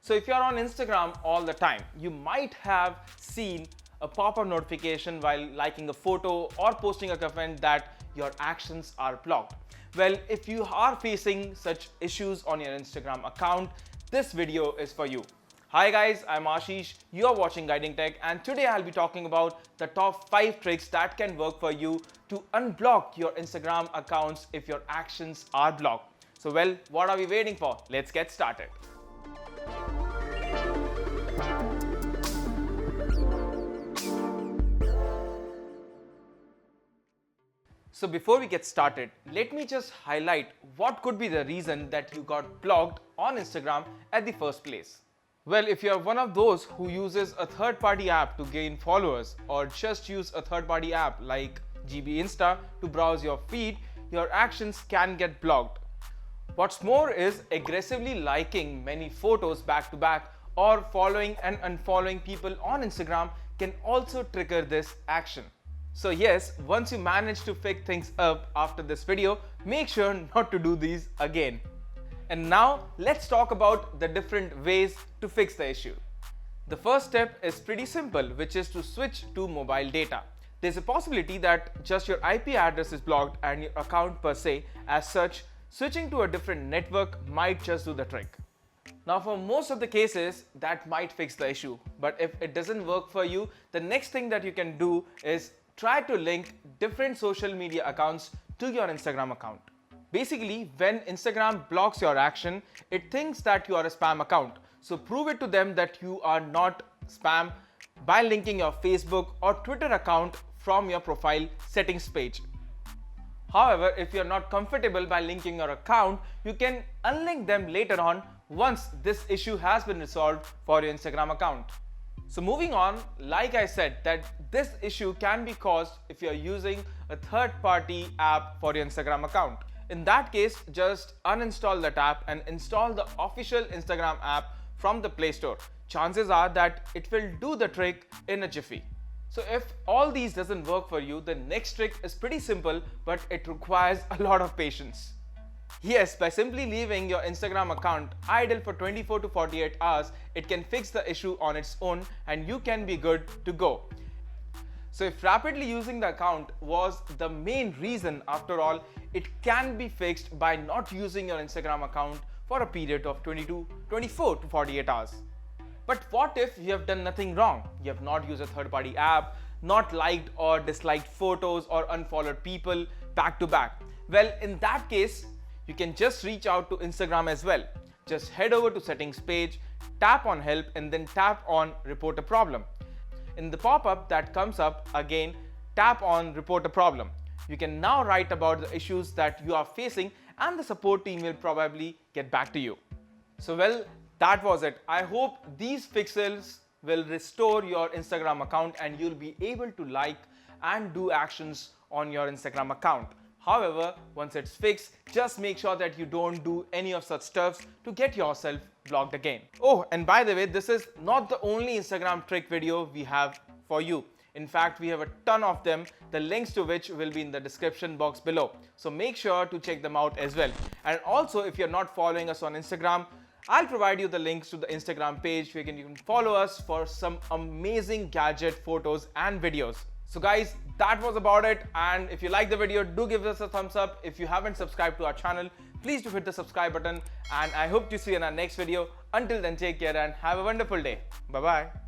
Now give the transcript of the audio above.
So if you're on Instagram all the time, you might have seen a pop-up notification while liking a photo or posting a comment that your actions are blocked. Well, if you are facing such issues on your Instagram account, this video is for you. Hi guys, I'm Ashish, you're watching Guiding Tech, and today I'll be talking about the top 5 tricks that can work for you to unblock your Instagram accounts if your actions are blocked. So well, what are we waiting for? Let's get started. So before we get started, let me just highlight what could be the reason that you got blocked on Instagram at the first place. Well, if you're one of those who uses a third-party app to gain followers or just use a third-party app like GB Insta to browse your feed, your actions can get blocked. What's more is aggressively liking many photos back to back or following and unfollowing people on Instagram can also trigger this action. So yes, once you manage to fix things up after this video, make sure not to do these again. And now let's talk about the different ways to fix the issue. The first step is pretty simple, which is to switch to mobile data. There's a possibility that just your IP address is blocked and your account per se. As such, switching to a different network might just do the trick. Now for most of the cases, that might fix the issue. But if it doesn't work for you, the next thing that you can do is try to link different social media accounts to your Instagram account. Basically, when Instagram blocks your action, it thinks that you are a spam account. So prove it to them that you are not spam by linking your Facebook or Twitter account from your profile settings page. However, if you're not comfortable by linking your account, you can unlink them later on once this issue has been resolved for your Instagram account. So moving on, like I said, that this issue can be caused if you're using a third-party app for your Instagram account. In that case, just uninstall that app and install the official Instagram app from the Play Store. Chances are that it will do the trick in a jiffy. So if all these doesn't work for you, the next trick is pretty simple, but it requires a lot of patience. Yes, by simply leaving your Instagram account idle for 24 to 48 hours, it can fix the issue on its own and you can be good to go. So if rapidly using the account was the main reason, after all, it can be fixed by not using your Instagram account for a period of 24 to 48 hours. But what if you have done nothing wrong? You have not used a third-party app, not liked or disliked photos or unfollowed people back to back. Well, in that case, you can just reach out to Instagram as well. Just head over to settings page, tap on help and then tap on report a problem. In the pop-up that comes up, again, tap on report a problem. You can now write about the issues that you are facing and the support team will probably get back to you. So well, that was it. I hope these fixes will restore your Instagram account and you'll be able to like and do actions on your Instagram account. However, once it's fixed, just make sure that you don't do any of such stuffs to get yourself blocked again. Oh, and by the way, this is not the only Instagram trick video we have for you. In fact, we have a ton of them, the links to which will be in the description box below. So make sure to check them out as well. And also, if you're not following us on Instagram, I'll provide you the links to the Instagram page where you can follow us for some amazing gadget photos and videos. So guys, that was about it, and if you like the video, do give us a thumbs up. If you haven't subscribed to our channel, please do hit the subscribe button, and I hope to see you in our next video. Until then, take care and have a wonderful day. Bye bye.